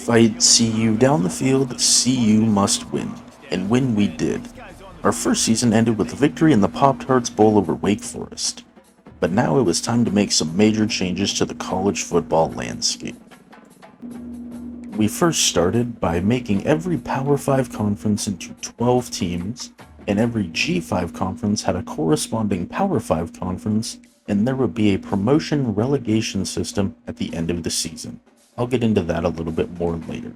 fight CU down the field, CU must win. And win we did. Our first season ended with a victory in the Pop-Tarts Bowl over Wake Forest. But now it was time to make some major changes to the college football landscape. We first started by making every Power 5 conference into 12 teams, and every G5 conference had a corresponding Power 5 conference, and there would be a promotion relegation system at the end of the season. I'll get into that a little bit more later.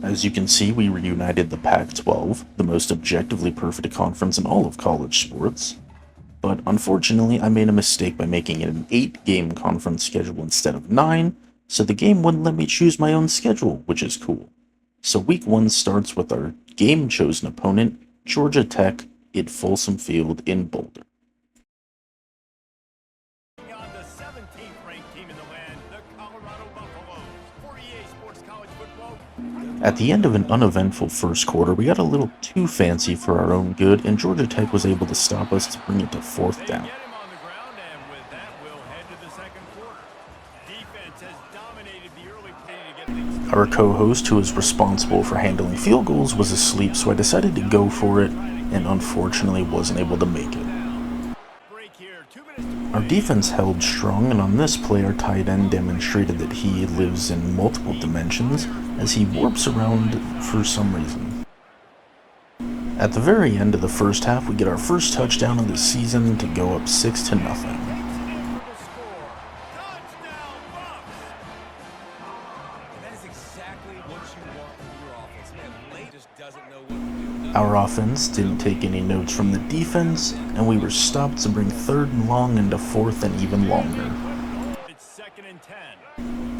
As you can see, we reunited the Pac-12, the most objectively perfect conference in all of college sports. But unfortunately, I made a mistake by making it an 8-game conference schedule instead of 9, so the game wouldn't let me choose my own schedule, which is cool. So week 1 starts with our game-chosen opponent, Georgia Tech, at Folsom Field in Boulder. At the end of an uneventful first quarter, we got a little too fancy for our own good, and Georgia Tech was able to stop us to bring it to 4th down. Our co-host, who was responsible for handling field goals, was asleep, so I decided to go for it, and unfortunately wasn't able to make it. Our defense held strong, and on this play our tight end demonstrated that he lives in multiple dimensions as he warps around for some reason. At the very end of the first half, we get our first touchdown of the season to go up 6-0. Our offense didn't take any notes from the defense, and we were stopped to bring 3rd and long into 4th and even longer.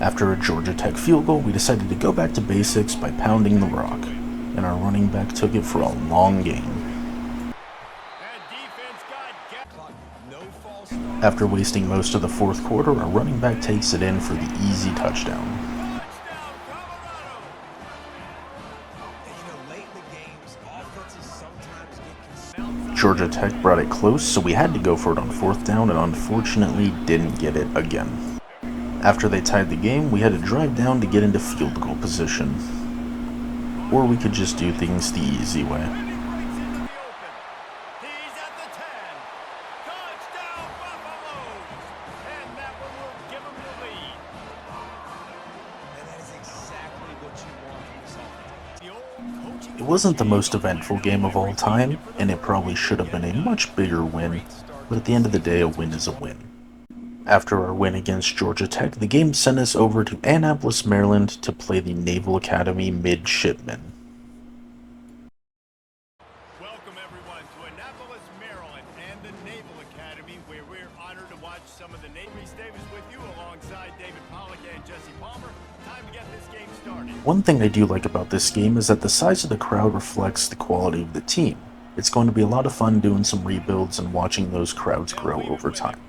After a Georgia Tech field goal, we decided to go back to basics by pounding the rock, and our running back took it for a long gain. After wasting most of the 4th quarter, our running back takes it in for the easy touchdown. Georgia Tech brought it close, so we had to go for it on 4th down and unfortunately didn't get it again. After they tied the game, we had to drive down to get into field goal position. Or we could just do things the easy way. It wasn't the most eventful game of all time, and it probably should have been a much bigger win, but at the end of the day, a win is a win. After our win against Georgia Tech, the game sent us over to Annapolis, Maryland to play the Naval Academy Midshipmen. Welcome everyone to Annapolis, Maryland and the Naval Academy, where we're honored to watch some of the Navy. Davis with you alongside David Pollock and Jesse Palmer. Time to get this game started. One thing I do like about this game is that the size of the crowd reflects the quality of the team. It's going to be a lot of fun doing some rebuilds and watching those crowds grow over time.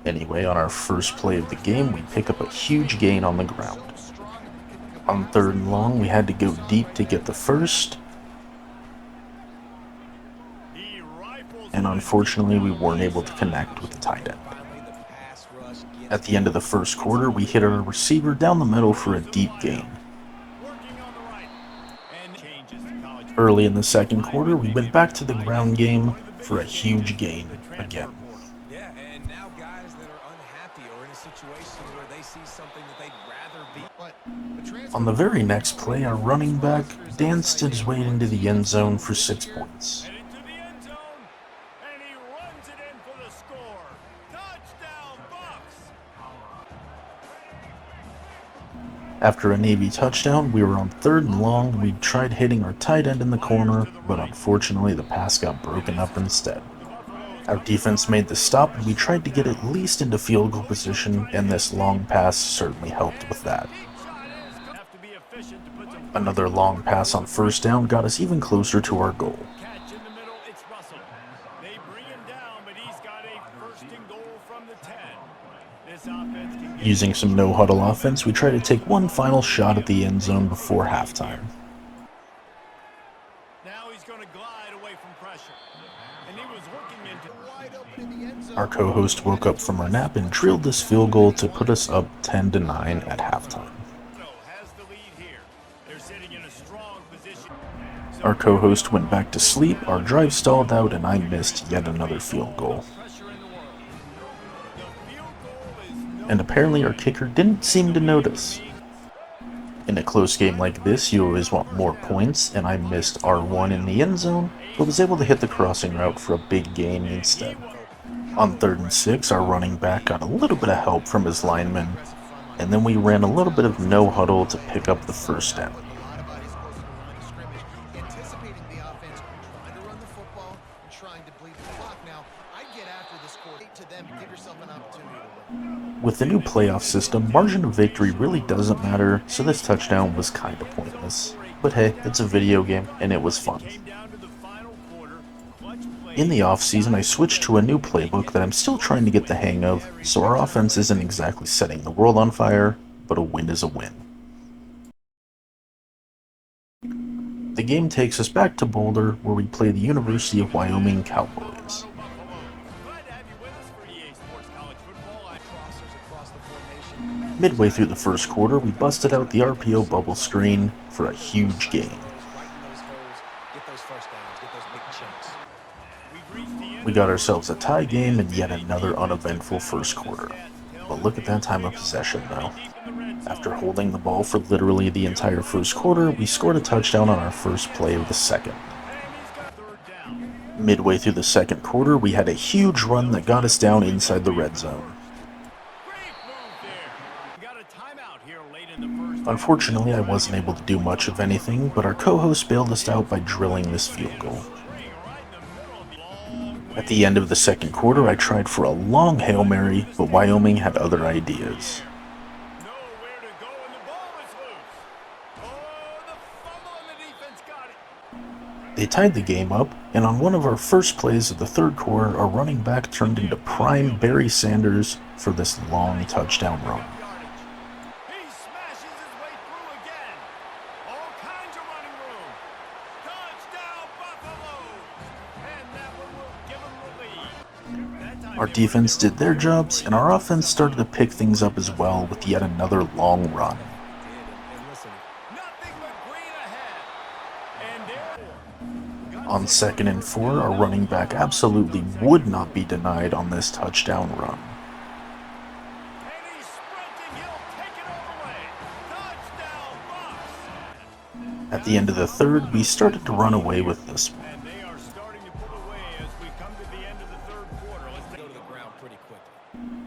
Anyway, on our first play of the game, we pick up a huge gain on the ground. On 3rd and long, we had to go deep to get the first, and unfortunately we weren't able to connect with the tight end. At the end of the first quarter, we hit our receiver down the middle for a deep gain. Early in the second quarter, we went back to the ground game for a huge gain again. On the very next play, our running back danced his way into the end zone for 6 points. After a Navy touchdown, we were on 3rd and long, and we tried hitting our tight end in the corner, but unfortunately the pass got broken up instead. Our defense made the stop, and we tried to get at least into field goal position, and this long pass certainly helped with that. Another long pass on 1st down got us even closer to our goal. Using some no-huddle offense, we try to take one final shot at the end zone before halftime. Now he's going to glide away from pressure. And he was working Our co-host woke up from her nap and drilled this field goal to put us up 10-9 at halftime. Our co-host went back to sleep, our drive stalled out, and I missed yet another field goal. And apparently our kicker didn't seem to notice. In a close game like this, you always want more points, and I missed R1 in the end zone, but was able to hit the crossing route for a big gain instead. On 3rd and 6, our running back got a little bit of help from his lineman, and then we ran a little bit of no huddle to pick up the first down. With the new playoff system, margin of victory really doesn't matter, so this touchdown was kinda pointless. But hey, it's a video game, and it was fun. In the offseason, I switched to a new playbook that I'm still trying to get the hang of, so our offense isn't exactly setting the world on fire, but a win is a win. The game takes us back to Boulder, where we play the University of Wyoming Cowboys. Midway through the first quarter, we busted out the RPO bubble screen for a huge gain. We got ourselves a tie game and yet another uneventful first quarter. But look at that time of possession though. After holding the ball for literally the entire first quarter, we scored a touchdown on our first play of the second. Midway through the second quarter, we had a huge run that got us down inside the red zone. Unfortunately, I wasn't able to do much of anything, but our co-host bailed us out by drilling this field goal. At the end of the second quarter, I tried for a long Hail Mary, but Wyoming had other ideas. They tied the game up, and on one of our first plays of the third quarter, our running back turned into prime Barry Sanders for this long touchdown run. Our defense did their jobs, and our offense started to pick things up as well with yet another long run. On 2nd and 4, our running back absolutely would not be denied on this touchdown run. At the end of the third, we started to run away with this one.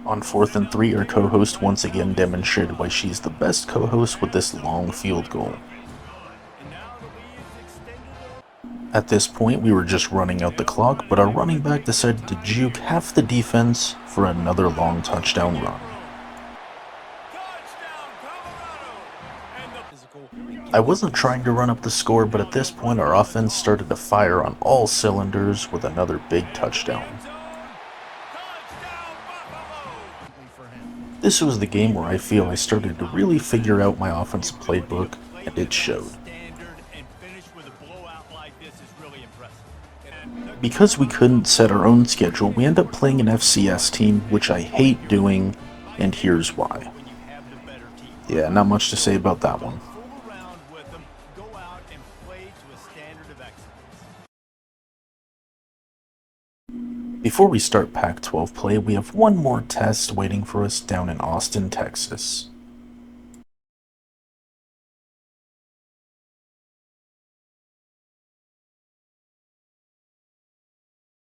On 4th and 3, our co-host once again demonstrated why she's the best co-host with this long field goal. At this point, we were just running out the clock, but our running back decided to juke half the defense for another long touchdown run. I wasn't trying to run up the score, but at this point our offense started to fire on all cylinders with another big touchdown. This was the game where I feel I started to really figure out my offensive playbook, and it showed. Because we couldn't set our own schedule, we ended up playing an FCS team, which I hate doing, and here's why. Yeah, not much to say about that one. Before we start Pac-12 play, we have one more test waiting for us down in Austin, Texas.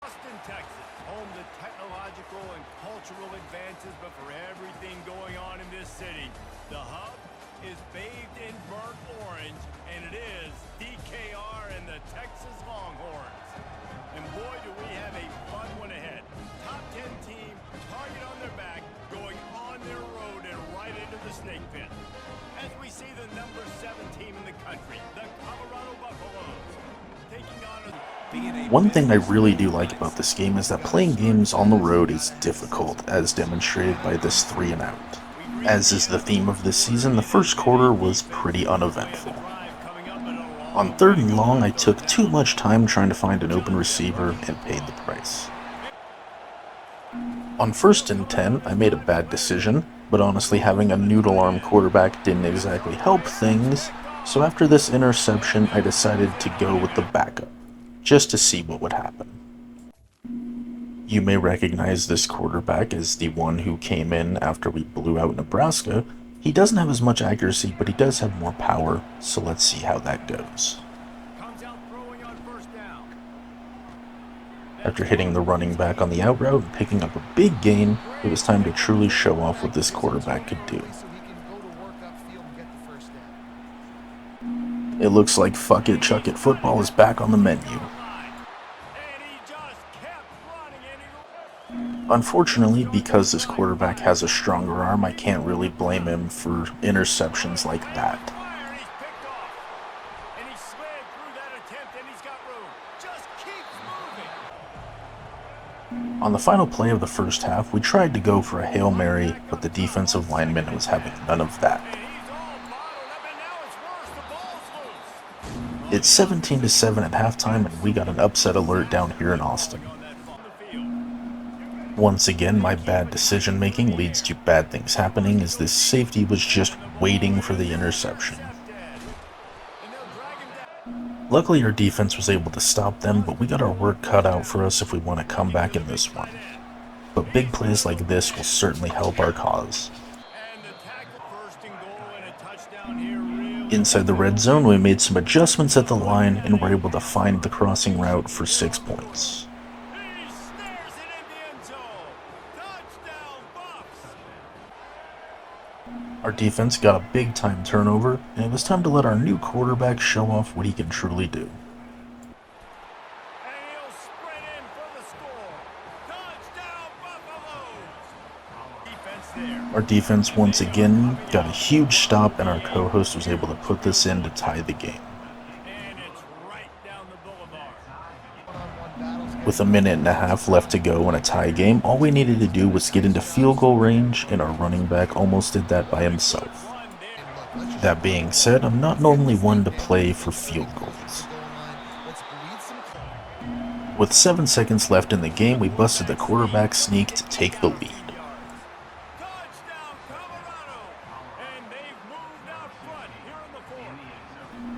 Austin, Texas, home to technological and cultural advances, but for everything going on in this city, the hub is bathed in burnt orange, and it is DKR and the Texas Longhorns. And boy, do we have a fun one ahead. Top 10 team, target on their back, going on their road and right into the snake pit. As we see the number 7 team in the country, the Colorado Buffaloes, taking on One thing I really do like about this game is that playing games on the road is difficult, as demonstrated by this 3 and out. As is the theme of this season, the first quarter was pretty uneventful. On 3rd and long, I took too much time trying to find an open receiver and paid the price. On 1st and 10, I made a bad decision, but honestly having a noodle arm quarterback didn't exactly help things, so after this interception I decided to go with the backup, just to see what would happen. You may recognize this quarterback as the one who came in after we blew out Nebraska. He doesn't have as much accuracy, but he does have more power, so let's see how that goes. After hitting the running back on the out route and picking up a big gain, it was time to truly show off what this quarterback could do. It looks like fuck it, chuck it football is back on the menu. Unfortunately, because this quarterback has a stronger arm, I can't really blame him for interceptions like that. On the final play of the first half, we tried to go for a Hail Mary, but the defensive lineman was having none of that. It's 17-7 at halftime, and we got an upset alert down here in Austin. Once again, my bad decision making leads to bad things happening, as this safety was just waiting for the interception. Luckily, our defense was able to stop them, but we got our work cut out for us if we want to come back in this one. But big plays like this will certainly help our cause. Inside the red zone, we made some adjustments at the line and were able to find the crossing route for 6 points. Our defense got a big time turnover, and it was time to let our new quarterback show off what he can truly do. Our defense once again got a huge stop, and our co-host was able to put this in to tie the game. With a minute and a half left to go in a tie game, all we needed to do was get into field goal range, and our running back almost did that by himself. That being said, I'm not normally one to play for field goals. With 7 seconds left in the game, we busted the quarterback sneak to take the lead.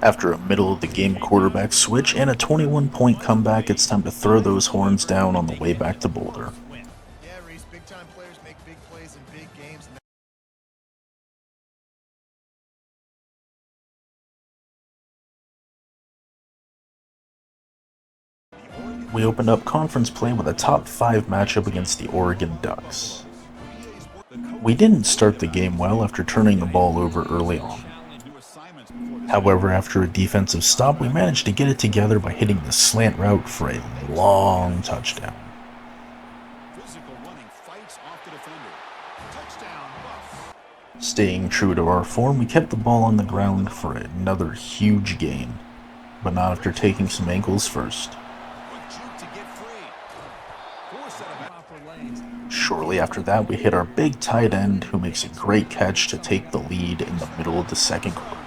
After a middle-of-the-game quarterback switch and a 21-point comeback, it's time to throw those horns down on the way back to Boulder. We opened up conference play with a top 5 matchup against the Oregon Ducks. We didn't start the game well after turning the ball over early on. However, after a defensive stop, we managed to get it together by hitting the slant route for a long touchdown. Staying true to our form, we kept the ball on the ground for another huge gain, but not after taking some ankles first. Shortly after that, we hit our big tight end, who makes a great catch to take the lead in the middle of the second quarter.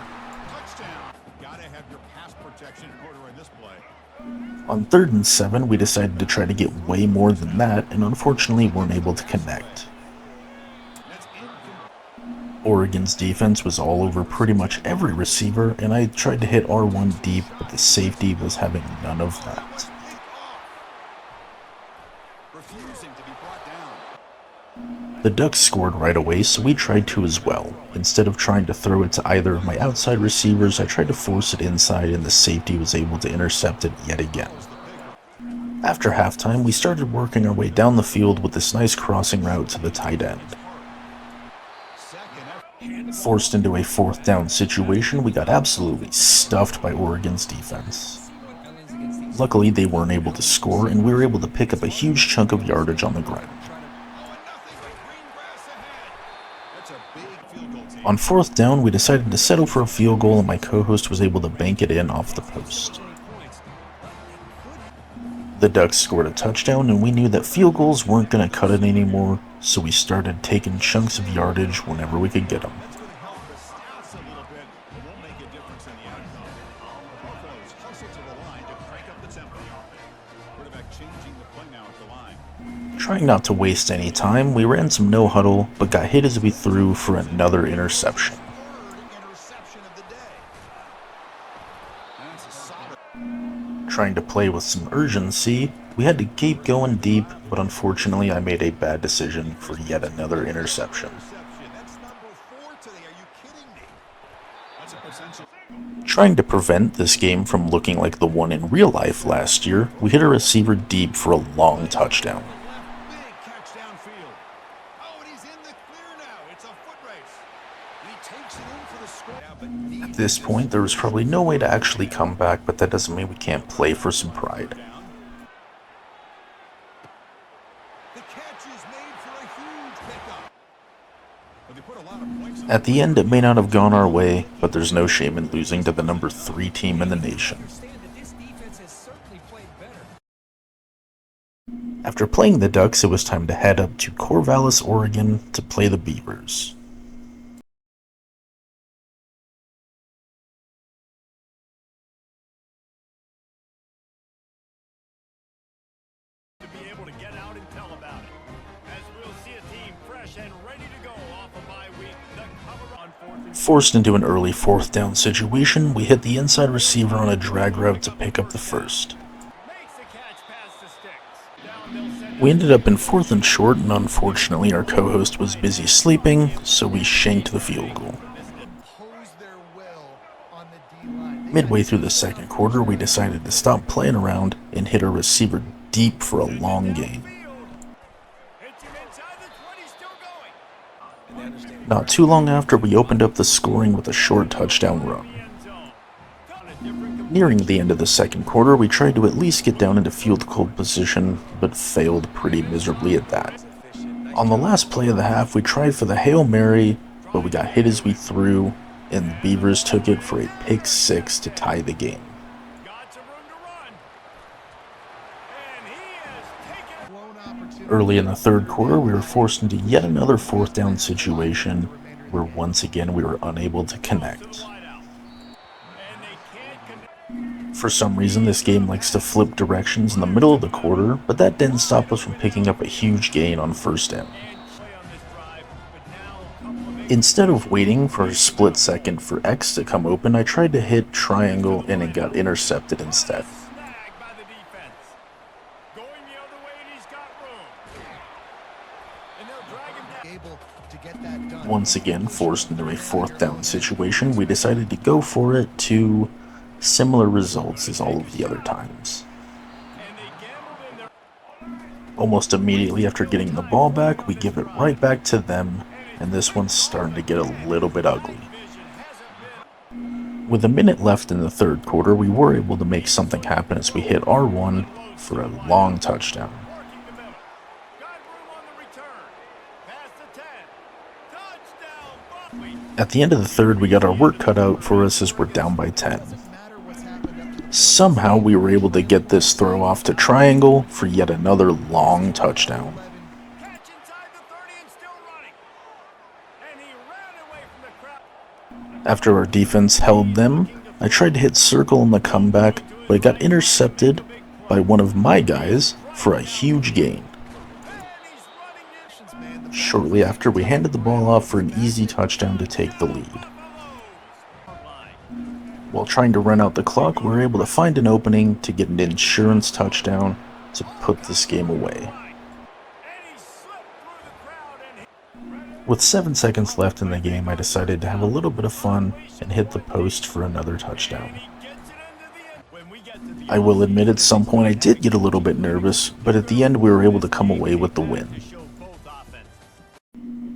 On 3rd and 7, we decided to try to get way more than that, and unfortunately weren't able to connect. Oregon's defense was all over pretty much every receiver, and I tried to hit R1 deep, but the safety was having none of that. The Ducks scored right away, so we tried to as well. Instead of trying to throw it to either of my outside receivers, I tried to force it inside, and the safety was able to intercept it yet again. After halftime, we started working our way down the field with this nice crossing route to the tight end. Forced into a 4th down situation, we got absolutely stuffed by Oregon's defense. Luckily, they weren't able to score, and we were able to pick up a huge chunk of yardage on the ground. On 4th down, we decided to settle for a field goal, and my co-host was able to bank it in off the post. The Ducks scored a touchdown, and we knew that field goals weren't going to cut it anymore, so we started taking chunks of yardage whenever we could get them. Trying not to waste any time, we ran some no huddle, but got hit as we threw for another interception. Trying to play with some urgency, we had to keep going deep, but unfortunately I made a bad decision for yet another interception. Trying to prevent this game from looking like the one in real life last year, we hit a receiver deep for a long touchdown. At this point, there was probably no way to actually come back, but that doesn't mean we can't play for some pride. At the end, it may not have gone our way, but there's no shame in losing to the number 3 team in the nation. After playing the Ducks, it was time to head up to Corvallis, Oregon to play the Beavers. Forced into an early 4th down situation, we hit the inside receiver on a drag route to pick up the first. We ended up in 4th and short, and unfortunately our co-host was busy sleeping, so we shanked the field goal. Midway through the second quarter, we decided to stop playing around and hit our receiver deep for a long gain. Not too long after, we opened up the scoring with a short touchdown run. Nearing the end of the second quarter, we tried to at least get down into field goal position, but failed pretty miserably at that. On the last play of the half, we tried for the Hail Mary, but we got hit as we threw, and the Beavers took it for a pick 6 to tie the game. Early in the third quarter, we were forced into yet another 4th down situation where once again we were unable to connect. For some reason, this game likes to flip directions in the middle of the quarter, but that didn't stop us from picking up a huge gain on 1st down. Instead of waiting for a split second for X to come open, I tried to hit triangle and it got intercepted instead. Once again, forced into a 4th down situation, we decided to go for it to similar results as all of the other times. Almost immediately after getting the ball back, we give it right back to them, and this one's starting to get a little bit ugly. With a minute left in the third quarter, we were able to make something happen as we hit R1 for a long touchdown. At the end of the third, we got our work cut out for us as we're down by 10. Somehow we were able to get this throw off to triangle for yet another long touchdown. After our defense held them, I tried to hit circle in the comeback, but it got intercepted by one of my guys for a huge gain. Shortly after, we handed the ball off for an easy touchdown to take the lead. While trying to run out the clock, we were able to find an opening to get an insurance touchdown to put this game away. With 7 seconds left in the game, I decided to have a little bit of fun and hit the post for another touchdown. I will admit at some point I did get a little bit nervous, but at the end we were able to come away with the win.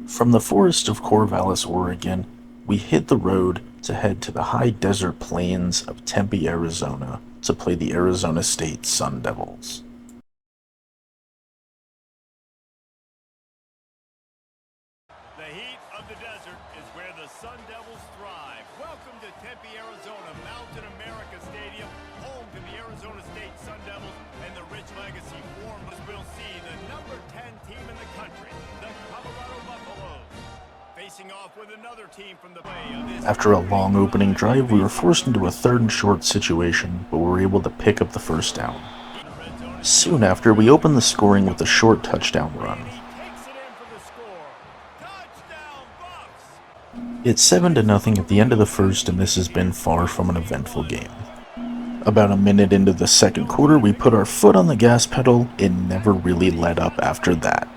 From the forest of Corvallis, Oregon, we hit the road to head to the high desert plains of Tempe, Arizona to play the Arizona State Sun Devils. The heat of the desert is where the Sun Devils thrive. Welcome to Tempe, Arizona, Mountain America Stadium, home to the Arizona State Sun Devils and the rich legacy formed as we'll see the number 10 team in the country, the Colorado Buffaloes, facing off with another team from the Bay of this. After a long opening drive, we were forced into a 3rd and short situation, but we were able to pick up the 1st down. Soon after, we opened the scoring with a short touchdown run. He takes it in for the score. Touchdown, Bucks! It's 7-0 at the end of the first, and this has been far from an eventful game. About a minute into the second quarter, we put our foot on the gas pedal and never really let up after that.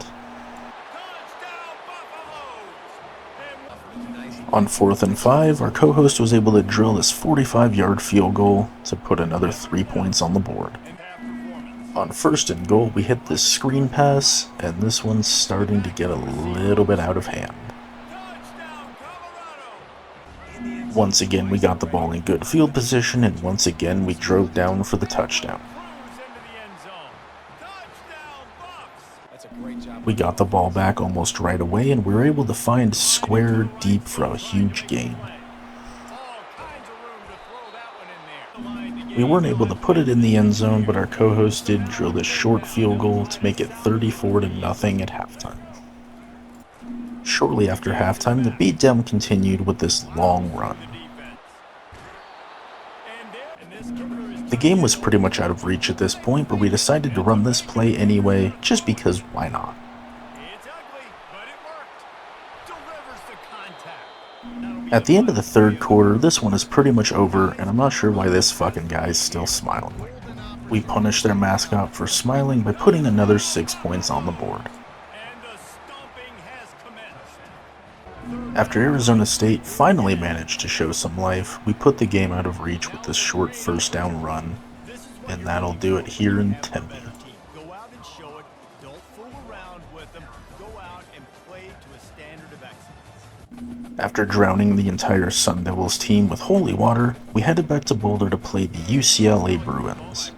Touchdown, Buffaloes! On 4th and 5, our co-host was able to drill this 45-yard field goal to put another 3 points on the board. On 1st and goal, we hit this screen pass, and this one's starting to get a little bit out of hand. Once again, we got the ball in good field position, and once again, we drove down for the touchdown. We got the ball back almost right away, and we were able to find square deep for a huge gain. We weren't able to put it in the end zone, but our co-host did drill this short field goal to make it 34-0 at halftime. Shortly after halftime, the beatdown continued with this long run. The game was pretty much out of reach at this point, but we decided to run this play anyway, just because why not? At the end of the third quarter, this one is pretty much over, and I'm not sure why this fucking guy's still smiling. We punished their mascot for smiling by putting another 6 points on the board. After Arizona State finally managed to show some life, we put the game out of reach with this short first down run, and that'll do it here in Tempe. Go out and show it. Don't fool around with them. Go out and play to a standard of excellence. After drowning the entire Sun Devils team with holy water, we headed back to Boulder to play the UCLA Bruins.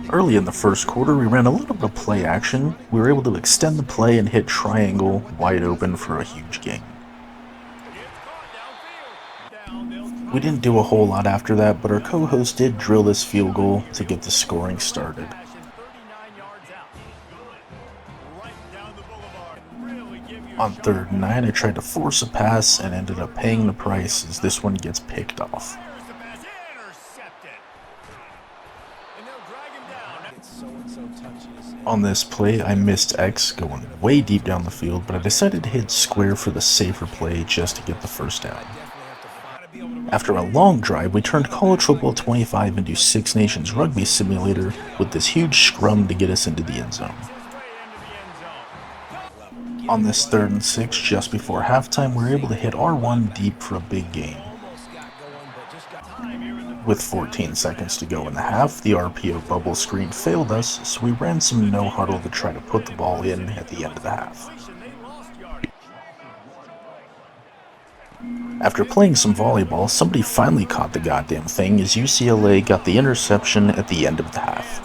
Early in the first quarter, we ran a little bit of play action. We were able to extend the play and hit triangle wide open for a huge gain. We didn't do a whole lot after that, but our co-host did drill this field goal to get the scoring started. On 3rd and 9, I tried to force a pass and ended up paying the price as this one gets picked off. On this play, I missed X going way deep down the field, but I decided to hit square for the safer play just to get the first down. After a long drive, we turned College Football 25 into Six Nations Rugby Simulator with this huge scrum to get us into the end zone. On this 3rd and 6, just before halftime, we were able to hit R1 deep for a big gain. With 14 seconds to go in the half, the RPO bubble screen failed us, so we ran some no huddle to try to put the ball in at the end of the half. After playing some volleyball, somebody finally caught the goddamn thing as UCLA got the interception at the end of the half.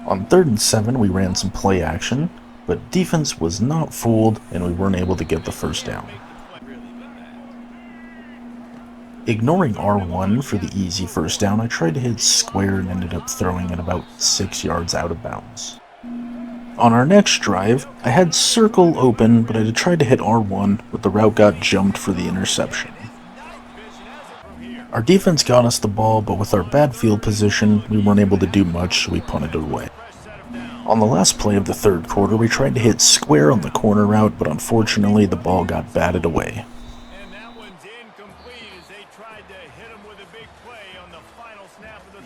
On 3rd and 7, we ran some play action, but defense was not fooled and we weren't able to get the first down. Ignoring R1 for the easy first down, I tried to hit square and ended up throwing it about 6 yards out of bounds. On our next drive, I had circle open, but I tried to hit R1, but the route got jumped for the interception. Our defense got us the ball, but with our bad field position, we weren't able to do much, so we punted it away. On the last play of the third quarter, we tried to hit square on the corner route, but unfortunately the ball got batted away. And that one's incomplete as they tried to hit him with a big play on the final snap of the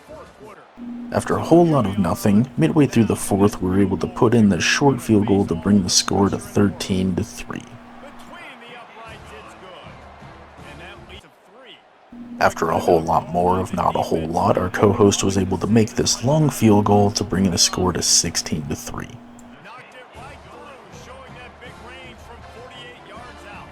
fourth quarter. After a whole lot of nothing, midway through the fourth, we were able to put in this short field goal to bring the score to 13-3. Between the uprights, it's good. And that leads to 3. After a whole lot more, if not a whole lot, our co-host was able to make this long field goal to bring the score to 16-3. Knocked it right through, showing that big range from 48 yards out.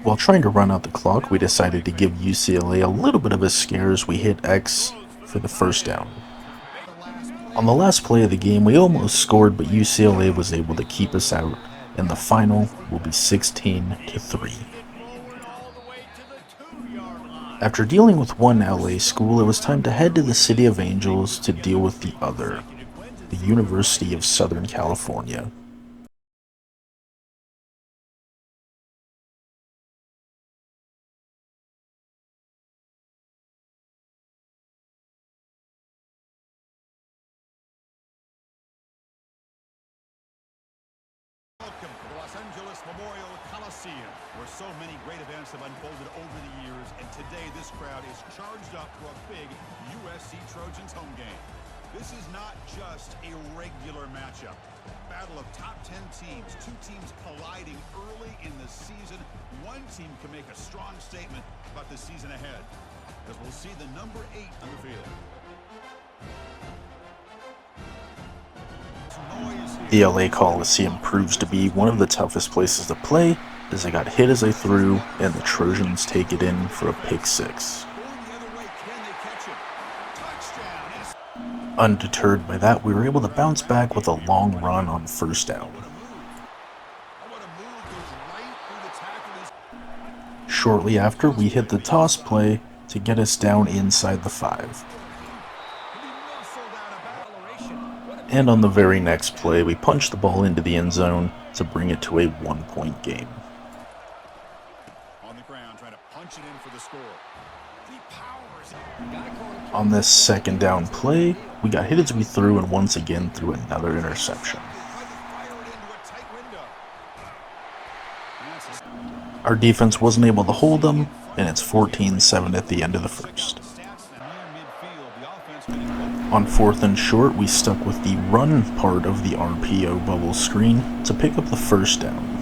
While trying to run out the clock, we decided to give UCLA a little bit of a scare as we hit X for the first down. On the last play of the game, we almost scored, but UCLA was able to keep us out, and the final will be 16-3. After dealing with one LA school, it was time to head to the City of Angels to deal with the other, the University of Southern California. Memorial Coliseum, where so many great events have unfolded over the years, and today this crowd is charged up for a big USC Trojans home game. This is not just a regular matchup. Battle of top 10 teams, two teams colliding early in the season. One team can make a strong statement about the season ahead, as we'll see the number 8 on the field. The LA Coliseum proves to be one of the toughest places to play, as I got hit as I threw, and the Trojans take it in for a pick six. Undeterred by that, we were able to bounce back with a long run on first down. Shortly after, we hit the toss play to get us down inside the 5. And on the very next play, we punched the ball into the end zone to bring it to a 1-point game. On the ground, trying to punch it in for the score. On this second down play, we got hit as we threw and once again threw another interception. Our defense wasn't able to hold them, and it's 14-7 at the end of the first. On 4th and short, we stuck with the run part of the RPO bubble screen to pick up the first down.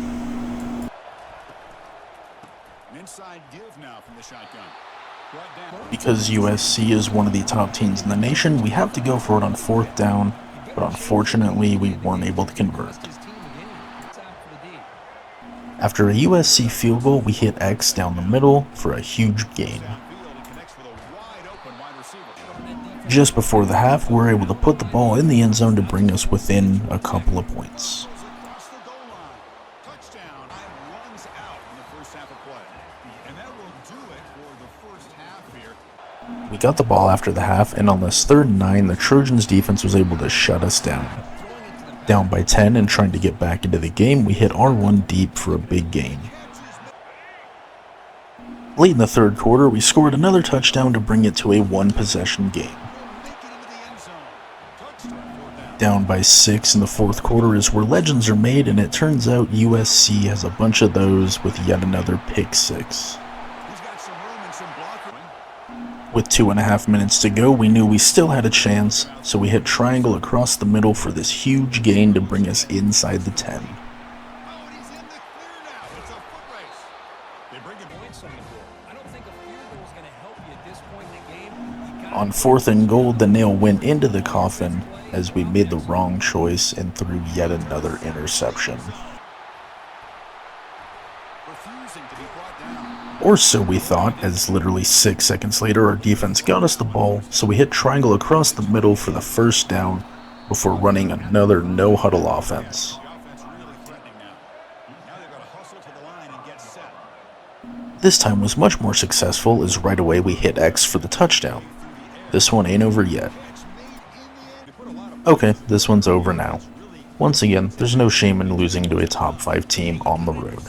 Because USC is one of the top teams in the nation, we have to go for it on 4th down, but unfortunately we weren't able to convert. After a USC field goal, we hit X down the middle for a huge gain. Just before the half, we were able to put the ball in the end zone to bring us within a couple of points. We got the ball after the half, and on this 3rd and 9, the Trojans defense was able to shut us down. Down by 10 and trying to get back into the game, we hit R1 deep for a big gain. Late in the 3rd quarter, we scored another touchdown to bring it to a 1-possession game. Down by 6 in the 4th quarter is where legends are made, and it turns out USC has a bunch of those with yet another pick 6. With 2.5 minutes to go, we knew we still had a chance, so we hit triangle across the middle for this huge gain to bring us inside the 10. On 4th and goal, the nail went into the coffin as we made the wrong choice and threw yet another interception. Or so we thought, as literally 6 seconds later our defense got us the ball, so we hit triangle across the middle for the first down before running another no-huddle offense. This time was much more successful, as right away we hit X for the touchdown. This one ain't over yet. Okay, this one's over now. Once again, there's no shame in losing to a top 5 team on the road.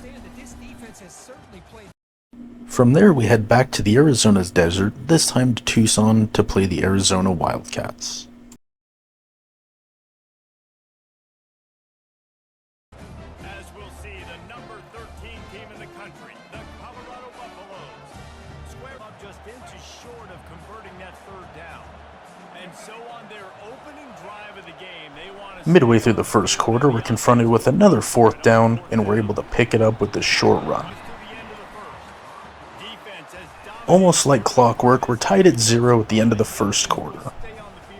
From there, we head back to the Arizona's desert, this time to Tucson to play the Arizona Wildcats. As we'll see, the number 13 team in the country, the Colorado Buffaloes, square up just inches short of converting that 3rd down. And so on their opening drive of the game, they want to... Midway through the 1st quarter, we're confronted with another 4th down, and we're able to pick it up with this short run. Almost like clockwork, we're tied at 0 at the end of the 1st quarter.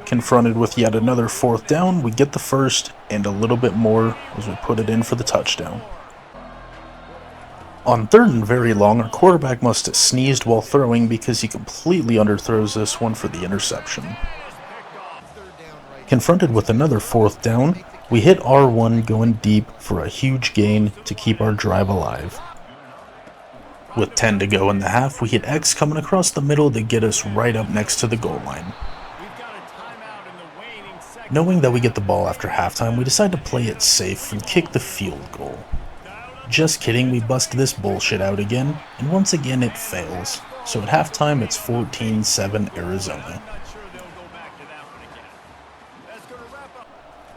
Confronted with yet another 4th down, we get the first and a little bit more as we put it in for the touchdown. On 3rd and very long, our quarterback must have sneezed while throwing because he completely underthrows this one for the interception. Confronted with another 4th down, we hit R1 going deep for a huge gain to keep our drive alive. With 10 to go in the half, we hit X coming across the middle to get us right up next to the goal line. Knowing that we get the ball after halftime, we decide to play it safe and kick the field goal. Just kidding, we bust this bullshit out again, and once again it fails. So at halftime, it's 14-7 Arizona.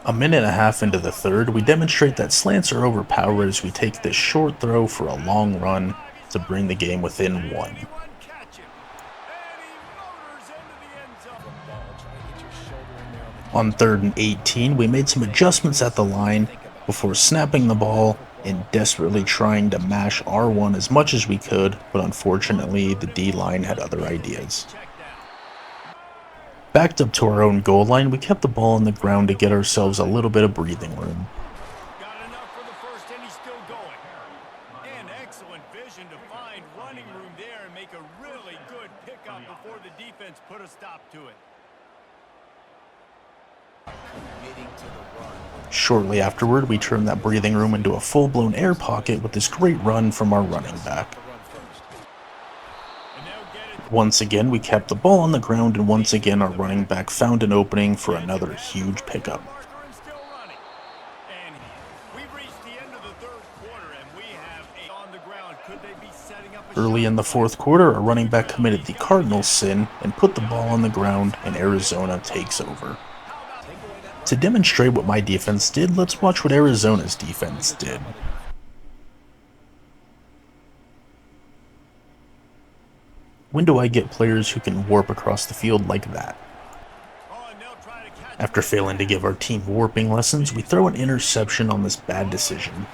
A minute and a half into the third, we demonstrate that slants are overpowered as we take this short throw for a long run to bring the game within one. On 3rd and 18, we made some adjustments at the line before snapping the ball and desperately trying to mash R1 as much as we could, but unfortunately the D-line had other ideas. Backed up to our own goal line, we kept the ball on the ground to get ourselves a little bit of breathing room. Got enough for the first, and he's still going. And excellent vision to find running room there and make a really good pickup before the defense put a stop to it. Shortly afterward, we turned that breathing room into a full-blown air pocket with this great run from our running back. Once again, we kept the ball on the ground, and once again our running back found an opening for another huge pickup. Early in the fourth quarter, our running back committed the Cardinals' sin and put the ball on the ground, and Arizona takes over. To demonstrate what my defense did, let's watch what Arizona's defense did. When do I get players who can warp across the field like that? After failing to give our team warping lessons, we throw an interception on this bad decision.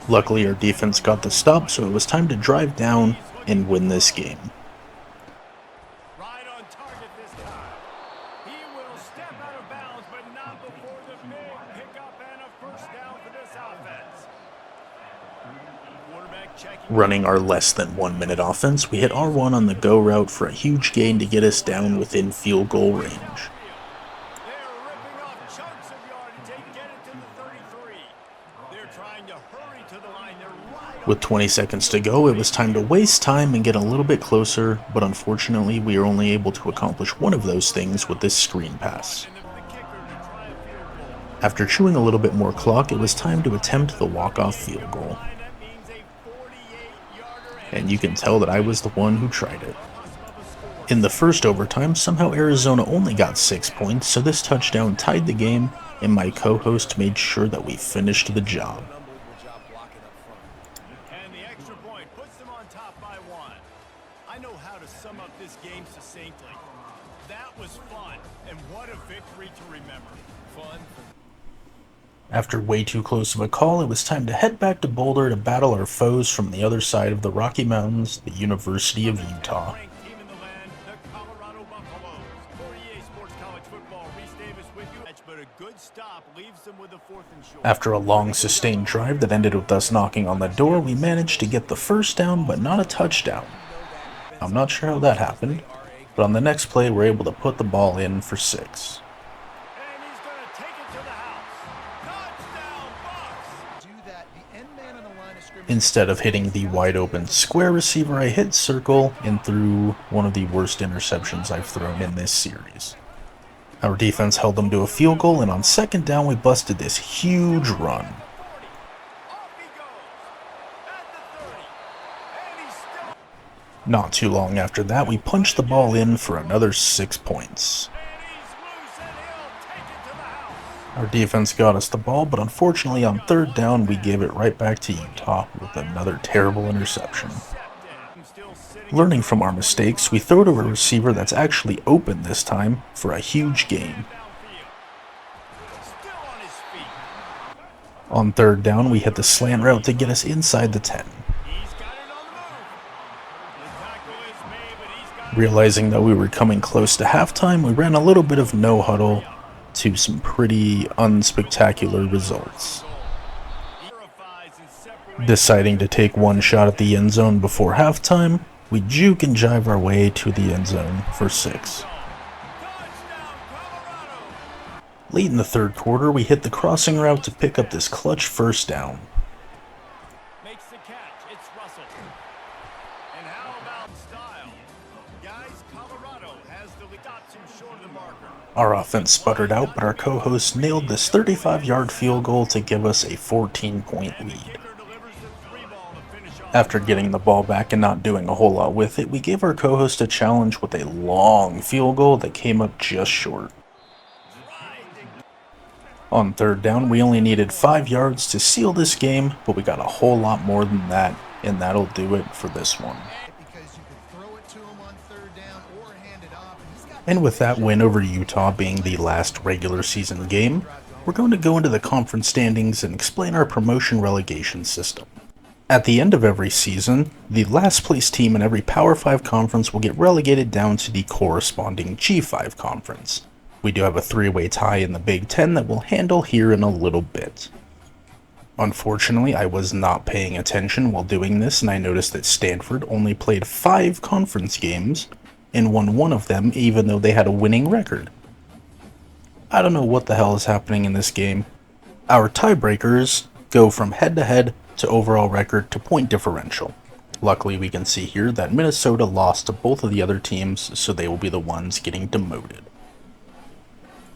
Luckily, our defense got the stop, so it was time to drive down and win this game. Running our less than 1 minute offense, we hit R1 on the go route for a huge gain to get us down within field goal range. With 20 seconds to go, it was time to waste time and get a little bit closer, but unfortunately we were only able to accomplish one of those things with this screen pass. After chewing a little bit more clock, it was time to attempt the walk-off field goal. And you can tell that I was the one who tried it. In the first overtime, somehow Arizona only got 6 points, so this touchdown tied the game, and my co-host made sure that we finished the job. And the extra point puts them on top by 1. I know how to sum up this game succinctly. That was fun, and what a victory to remember. Fun. After way too close of a call, it was time to head back to Boulder to battle our foes from the other side of the Rocky Mountains, the University of Utah. After a long sustained drive that ended with us knocking on the door, we managed to get the first down, but not a touchdown. I'm not sure how that happened, but on the next play, we're able to put the ball in for 6. Instead of hitting the wide open square receiver, I hit circle and threw one of the worst interceptions I've thrown in this series. Our defense held them to a field goal, and on second down we busted this huge run. Not too long after that, we punched the ball in for another 6 points. Our defense got us the ball, but unfortunately on third down we gave it right back to Utah with another terrible interception. Learning from our mistakes, we throw to a receiver that's actually open this time for a huge gain. On third down, we hit the slant route to get us inside the 10. Realizing that we were coming close to halftime, we ran a little bit of no huddle to some pretty unspectacular results. Deciding to take one shot at the end zone before halftime, we juke and jive our way to the end zone for 6. Late in the third quarter, we hit the crossing route to pick up this clutch first down. Makes the catch. It's Russell. And how about style? Guys, Colorado has the lead. Stops him short of the marker. Our offense sputtered out, but our co-host nailed this 35-yard field goal to give us a 14-point lead. After getting the ball back and not doing a whole lot with it, we gave our co-host a challenge with a long field goal that came up just short. On third down, we only needed 5 yards to seal this game, but we got a whole lot more than that, and that'll do it for this one. And with that win over Utah being the last regular season game, we're going to go into the conference standings and explain our promotion relegation system. At the end of every season, the last place team in every Power 5 conference will get relegated down to the corresponding G5 conference. We do have a 3-way tie in the Big Ten that we'll handle here in a little bit. Unfortunately, I was not paying attention while doing this, and I noticed that Stanford only played 5 conference games and won 1 of them even though they had a winning record. I don't know what the hell is happening in this game. Our tiebreakers go from head-to-head to overall record to point differential. Luckily, we can see here that Minnesota lost to both of the other teams, so they will be the ones getting demoted.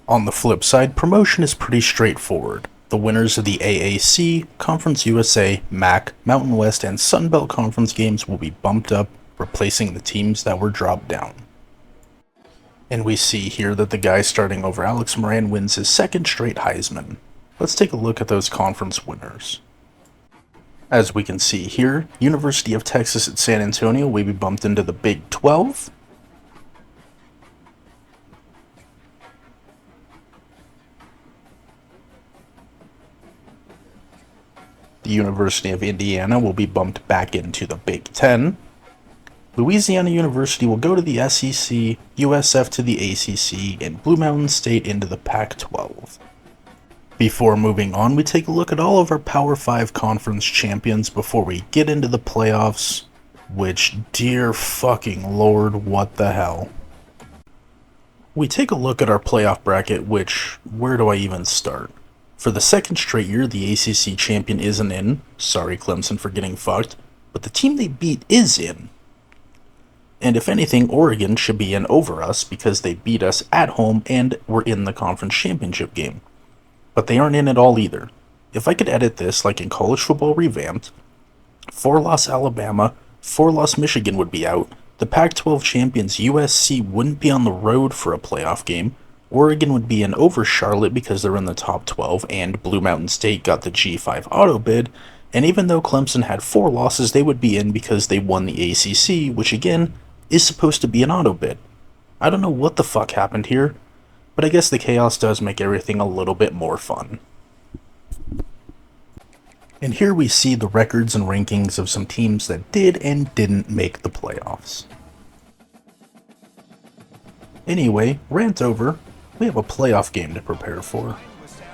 On the flip side, promotion is pretty straightforward. The winners of the AAC, Conference USA, MAC, Mountain West, and Sun Belt Conference games will be bumped up, replacing the teams that were dropped down. And we see here that the guy starting over Alex Moran wins his 2nd straight Heisman. Let's take a look at those conference winners. As we can see here, University of Texas at San Antonio will be bumped into the Big 12. The University of Indiana will be bumped back into the Big 10. Louisiana University will go to the SEC, USF to the ACC, and Blue Mountain State into the Pac-12. Before moving on, we take a look at all of our Power 5 conference champions before we get into the playoffs, which, dear fucking lord, what the hell. We take a look at our playoff bracket, which, where do I even start? For the 2nd straight year, the ACC champion isn't in. Sorry, Clemson, for getting fucked. But the team they beat is in. And if anything, Oregon should be in over us because they beat us at home and were in the conference championship game. But they aren't in at all either. If I could edit this like in College Football Revamped, 4-loss Alabama, 4-loss Michigan would be out, the Pac-12 champions USC wouldn't be on the road for a playoff game, Oregon would be in over Charlotte because they're in the top 12, and Blue Mountain State got the G5 auto bid, and even though Clemson had 4 losses, they would be in because they won the ACC, which again, is supposed to be an auto bid. I don't know what the fuck happened here, but I guess the chaos does make everything a little bit more fun. And here we see the records and rankings of some teams that did and didn't make the playoffs. Anyway, rant over. We have a playoff game to prepare for.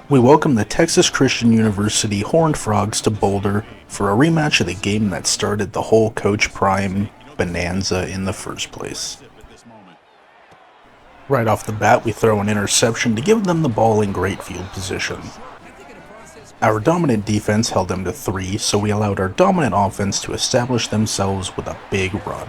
We welcome the Texas Christian University Horned Frogs to Boulder for a rematch of the game that started the whole Coach Prime bonanza in the first place. Right off the bat, we throw an interception to give them the ball in great field position. Our dominant defense held them to 3, so we allowed our dominant offense to establish themselves with a big run.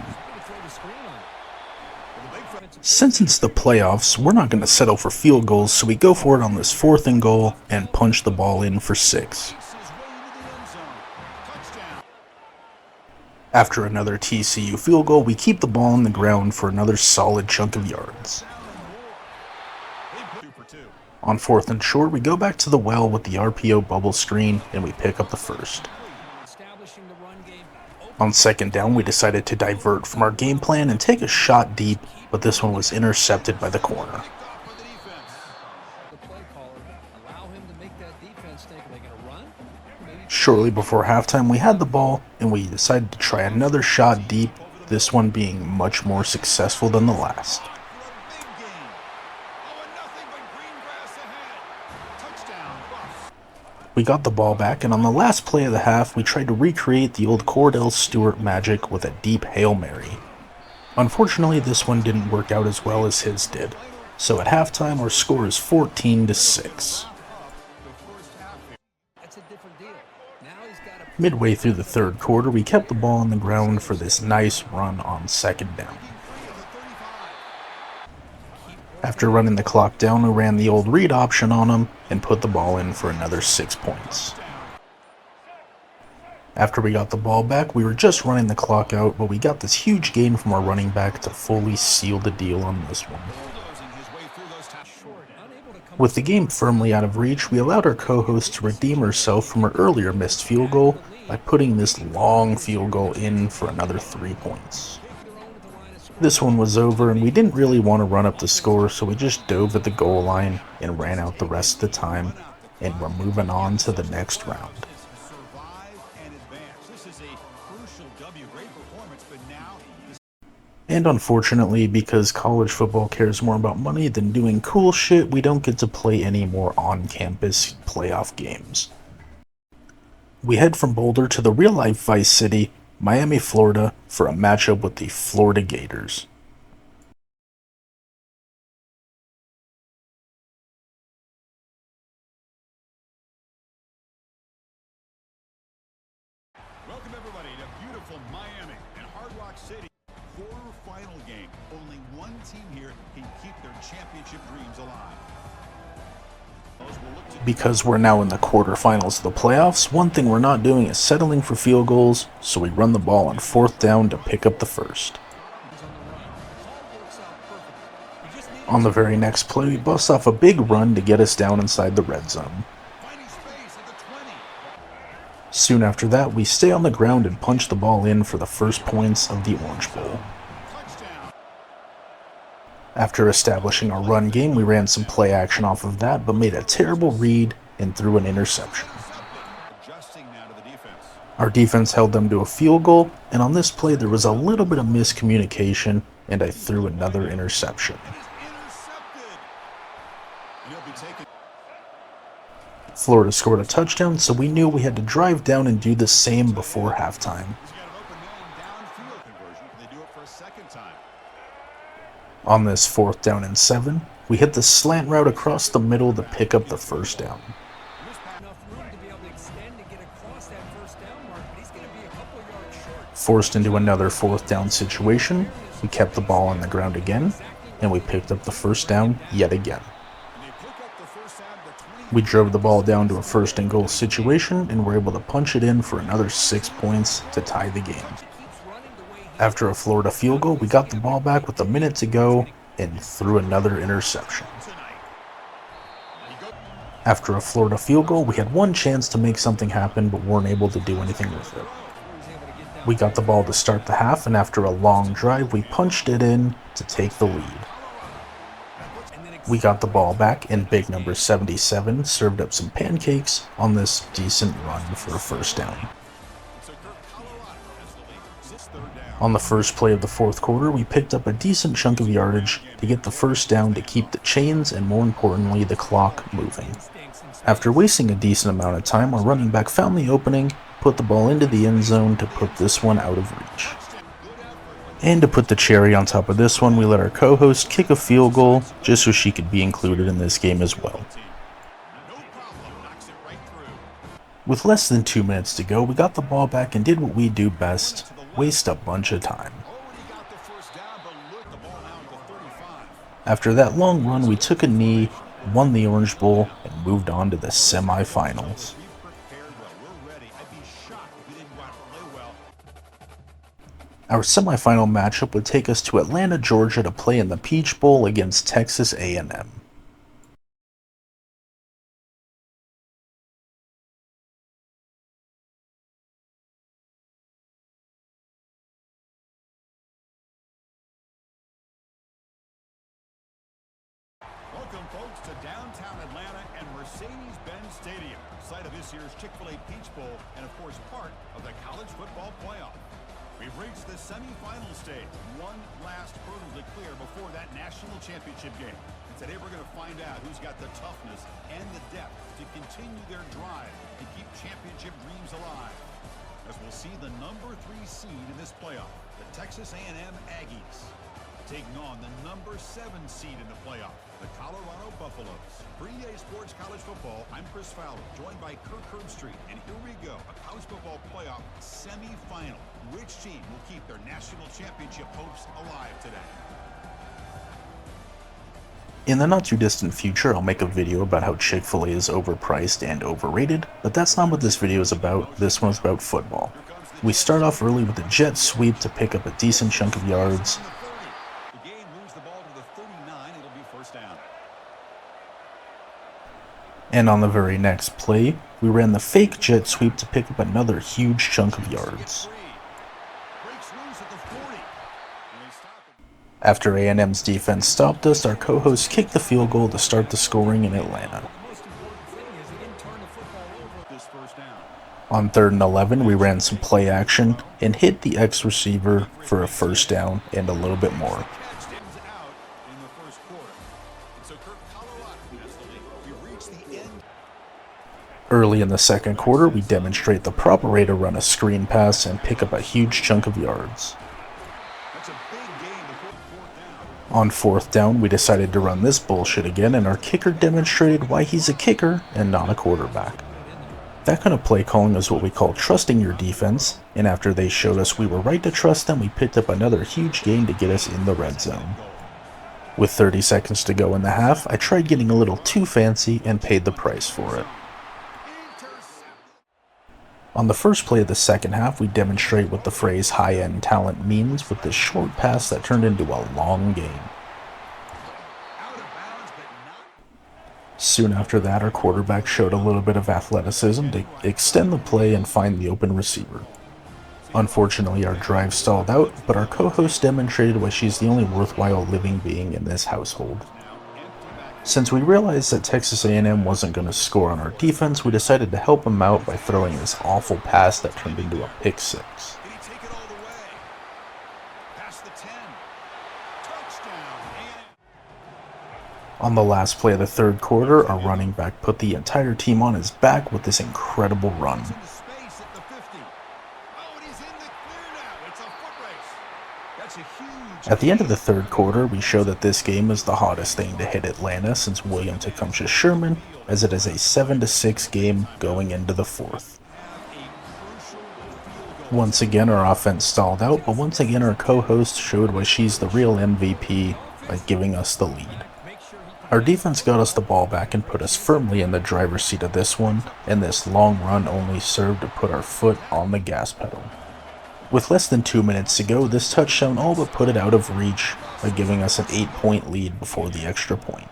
Since it's the playoffs, we're not going to settle for field goals, so we go for it on this 4th and goal and punch the ball in for 6. After another TCU field goal, we keep the ball on the ground for another solid chunk of yards. On 4th and short, we go back to the well with the RPO bubble screen, and we pick up the 1st. On 2nd down, we decided to divert from our game plan and take a shot deep, but this one was intercepted by the corner. Shortly before halftime, we had the ball, and we decided to try another shot deep, this one being much more successful than the last. We got the ball back, and on the last play of the half, we tried to recreate the old Cordell Stewart magic with a deep Hail Mary. Unfortunately, this one didn't work out as well as his did, so at halftime our score is 14-6. Midway through the 3rd quarter, we kept the ball on the ground for this nice run on 2nd down. After running the clock down, we ran the old read option on him and put the ball in for another 6 points. After we got the ball back, we were just running the clock out, but we got this huge gain from our running back to fully seal the deal on this one. With the game firmly out of reach, we allowed our co-host to redeem herself from her earlier missed field goal by putting this long field goal in for another 3 points. This one was over, and we didn't really want to run up the score, so we just dove at the goal line and ran out the rest of the time, and we're moving on to the next round. And unfortunately, because college football cares more about money than doing cool shit, we don't get to play any more on-campus playoff games. We head from Boulder to the real-life Vice City, Miami, Florida, for a matchup with the Florida Gators. Welcome everybody to beautiful Miami and Hard Rock City. Quarterfinal game. Only one team here can keep their championship dreams alive. Because we're now in the quarterfinals of the playoffs, one thing we're not doing is settling for field goals, so we run the ball on 4th down to pick up the first. On the very next play, we bust off a big run to get us down inside the red zone. Soon after that, we stay on the ground and punch the ball in for the first points of the Orange Bowl. After establishing our run game, we ran some play action off of that, but made a terrible read and threw an interception. Our defense held them to a field goal, and on this play there was a little bit of miscommunication, and I threw another interception. Florida scored a touchdown, so we knew we had to drive down and do the same before halftime. On this 4th down and 7, we hit the slant route across the middle to pick up the first down. Forced into another 4th down situation, we kept the ball on the ground again, and we picked up the first down yet again. We drove the ball down to a 1st and goal situation and were able to punch it in for another 6 points to tie the game. After a Florida field goal, we got the ball back with a minute to go and threw another interception. After a Florida field goal, we had one chance to make something happen, but weren't able to do anything with it. We got the ball to start the half, and after a long drive, we punched it in to take the lead. We got the ball back, and big number 77 served up some pancakes on this decent run for a first down. On the first play of the 4th quarter, we picked up a decent chunk of yardage to get the first down to keep the chains and, more importantly, the clock moving. After wasting a decent amount of time, our running back found the opening, put the ball into the end zone to put this one out of reach. And to put the cherry on top of this one, we let our co-host kick a field goal just so she could be included in this game as well. With less than 2 minutes to go, we got the ball back and did what we do best: waste a bunch of time. After that long run, we took a knee, won the Orange Bowl, and moved on to the semifinals. Our semifinal matchup would take us to Atlanta, Georgia to play in the Peach Bowl against Texas A&M. Welcome, folks, to downtown Atlanta and Mercedes-Benz Stadium, site of this year's Chick-fil-A Peach Bowl and, of course, part of the college football playoff. We've reached the semifinal stage, one last hurdle to clear before that national championship game. And today we're going to find out who's got the toughness and the depth to continue their drive to keep championship dreams alive. As we'll see the number 3 seed in this playoff, the Texas A&M Aggies, taking on the number 7 seed in the playoff, the Colorado Buffaloes. For EA Sports College Football, I'm Chris Fowler, joined by Kirk Herbstreit, and here we go, a college football playoff semifinal. Which team will keep their national championship hopes alive today? In the not too distant future, I'll make a video about how Chick-fil-A is overpriced and overrated, but that's not what this video is about. This one's about football. We start off early with a jet sweep to pick up a decent chunk of yards. The game moves the ball to the 39. It'll be first down. And on the very next play, we ran the fake jet sweep to pick up another huge chunk of yards. Breaks loose at the 40. And they stop it. After A&M's defense stopped us, our co-host kicked the field goal to start the scoring in Atlanta. This first down. On 3rd and 11, we ran some play action and hit the X receiver for a first down and a little bit more. Catch James out in the first quarter. And so Kirk Colorado has the lead. We reach the end. Early in the second quarter, we demonstrate the proper way to run a screen pass and pick up a huge chunk of yards. That's a big gain before the 4th down. On 4th down, we decided to run this bullshit again, and our kicker demonstrated why he's a kicker and not a quarterback. That kind of play calling is what we call trusting your defense, and after they showed us we were right to trust them, we picked up another huge gain to get us in the red zone. With 30 seconds to go in the half, I tried getting a little too fancy and paid the price for it. On the first play of the second half, we demonstrate what the phrase high-end talent means with this short pass that turned into a long gain. Soon after that, our quarterback showed a little bit of athleticism to extend the play and find the open receiver. Unfortunately, our drive stalled out, but our co-host demonstrated why she's the only worthwhile living being in this household. Since we realized that Texas A&M wasn't going to score on our defense, we decided to help them out by throwing this awful pass that turned into a pick six. Did he take it all the way? Past the 10. Touchdown. A&M. On the last play of the third quarter, our running back put the entire team on his back with this incredible run. Into space at the 50. Oh, and he's in the clear now. It's a foot race. That's a huge. At the end of the third quarter, we show that this game is the hottest thing to hit Atlanta since William Tecumseh Sherman, as it is a 7-6 game going into the fourth. Once again, our offense stalled out, but once again, our co-host showed why she's the real MVP by giving us the lead. Our defense got us the ball back and put us firmly in the driver's seat of this one, and this long run only served to put our foot on the gas pedal. With less than 2 minutes to go, this touchdown all but put it out of reach by giving us an 8-point lead before the extra point.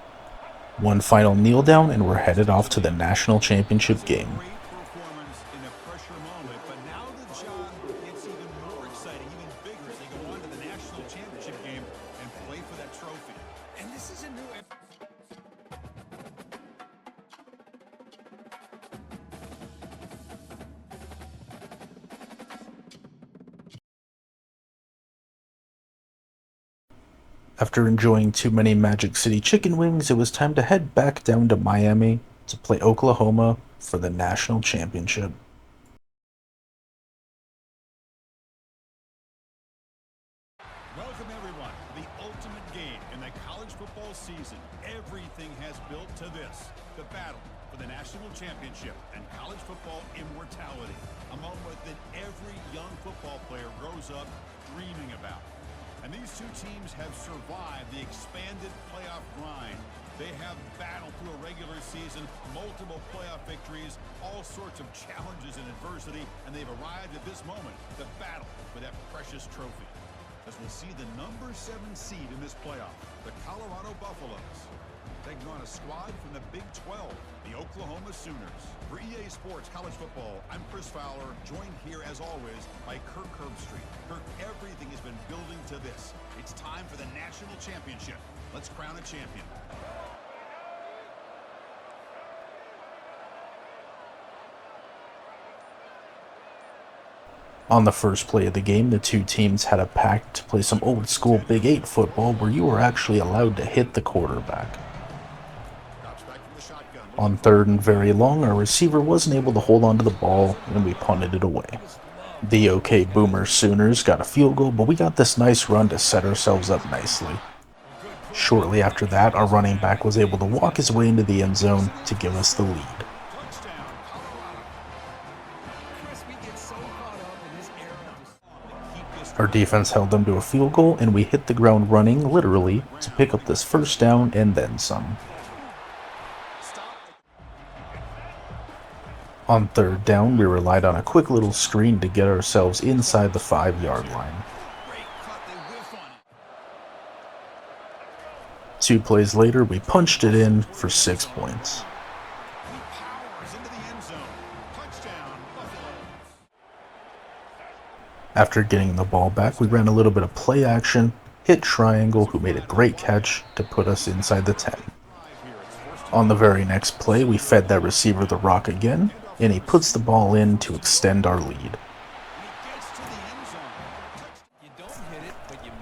One final kneel down and we're headed off to the national championship game. Great performance in a pressure moment, but now the job gets even more exciting, even bigger as they go on to the national championship game and play for that trophy. And this is a new. After enjoying too many Magic City chicken wings, it was time to head back down to Miami to play Oklahoma for the national championship. Welcome, everyone, to the ultimate game in the college football season. Everything has built to this, the battle for the national championship and college football immortality, a moment that every young football player grows up dreaming about. And these two teams have survived the expanded playoff grind. They have battled through a regular season, multiple playoff victories, all sorts of challenges and adversity, and they've arrived at this moment, the battle for that precious trophy. As we'll see the number 7 seed in this playoff, the Colorado Buffaloes, taking on a squad from the Big 12, the Oklahoma Sooners. For EA Sports College Football, I'm Chris Fowler, joined here as always by Kirk Herbstreit. Kirk, everything has been building to this. It's time for the national championship. Let's crown a champion. On the first play of the game, the two teams had a pact to play some old school Big 8 football where you were actually allowed to hit the quarterback. Drops back from the shotgun. On 3rd and very long, our receiver wasn't able to hold onto the ball and we punted it away. The OK Boomer Sooners got a field goal, but we got this nice run to set ourselves up nicely. Shortly after that, our running back was able to walk his way into the end zone to give us the lead. Touchdown, Colorado. Chris, we get so caught up in this era to keep this Our defense held them to a field goal, and we hit the ground running, literally, to pick up this first down and then some. On third down, we relied on a quick little screen to get ourselves inside the 5-yard line. 2 plays later, we punched it in for 6 points. After getting the ball back, we ran a little bit of play action, hit Triangle, who made a great catch to put us inside the 10. On the very next play, we fed that receiver the rock again, and he puts the ball in to extend our lead.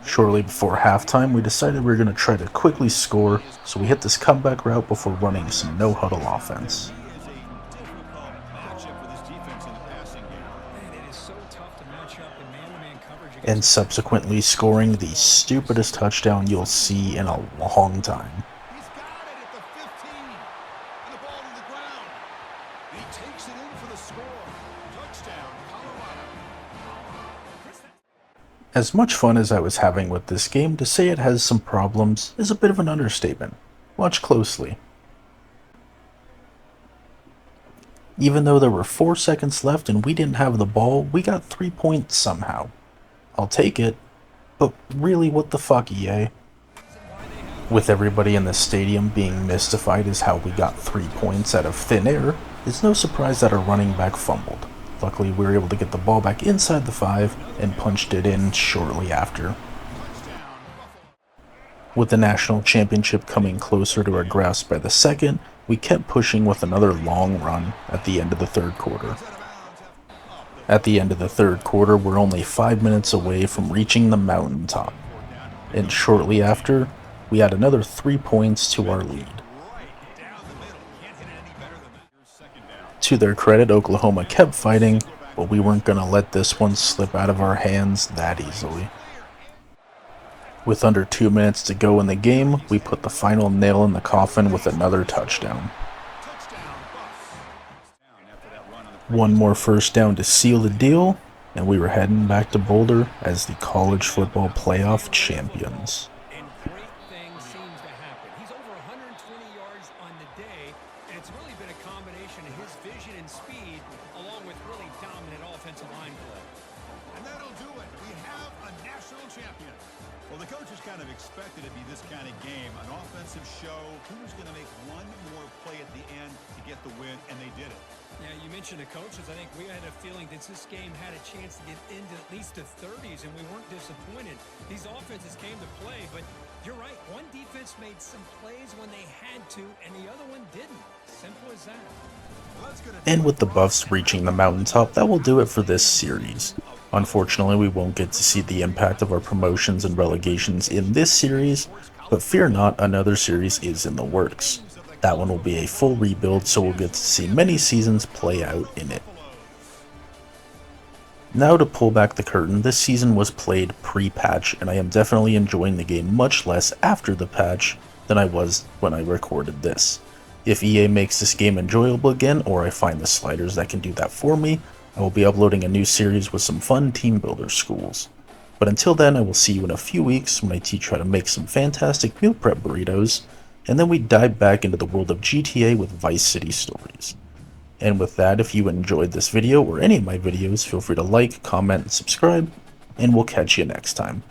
Shortly before halftime, we decided we were going to try to quickly score, so we hit this comeback route before running some no-huddle offense. And subsequently scoring the stupidest touchdown you'll see in a long time. He's got it at the 15, and the ball to the ground. He takes it in for the score. Touchdown, Colorado. As much fun as I was having with this game, to say it has some problems is a bit of an understatement. Watch closely. Even though there were 4 seconds left and we didn't have the ball, we got 3 points somehow. I'll take it, but really, what the fuck, EA? With everybody in the stadium being mystified as how we got 3 points out of thin air, it's no surprise that our running back fumbled. Luckily, we were able to get the ball back inside the 5 and punched it in shortly after. With the national championship coming closer to our grasp by the second, we kept pushing with another long run at the end of the third quarter. At the end of the third quarter, we're only 5 minutes away from reaching the mountaintop, and shortly after, we add another 3 points to our lead. To their credit, Oklahoma kept fighting, but we weren't going to let this one slip out of our hands that easily. With under 2 minutes to go in the game, we put the final nail in the coffin with another touchdown. One more first down to seal the deal, and we were heading back to Boulder as the college football playoff champions. And great things seem to happen. He's over 120 yards on the day, and it's really been a combination of his vision and speed, along with really dominant offensive line play. And that'll do it. We have a national champion. Well, the coaches kind of expected it to be this kind of game, an offensive show. Who's going to make one more play at the end to get the win, and they did it. Yeah, you mentioned the coaches. I think we had a feeling that this game had a chance to get into at least the 30s, and we weren't disappointed. These offenses came to play, but you're right. One defense made some plays when they had to, and the other one didn't. Simple as that. And with the Buffs reaching the mountaintop, that will do it for this series. Unfortunately, we won't get to see the impact of our promotions and relegations in this series, but fear not, another series is in the works. That one will be a full rebuild, so we'll get to see many seasons play out in it. Now to pull back the curtain, this season was played pre-patch, and I am definitely enjoying the game much less after the patch than I was when I recorded this. If EA makes this game enjoyable again, or I find the sliders that can do that for me, I will be uploading a new series with some fun team builder schools. But until then, I will see you in a few weeks when I teach you how to make some fantastic meal prep burritos, and then we dive back into the world of GTA with Vice City Stories. And with that, if you enjoyed this video or any of my videos, feel free to like, comment, and subscribe, and we'll catch you next time.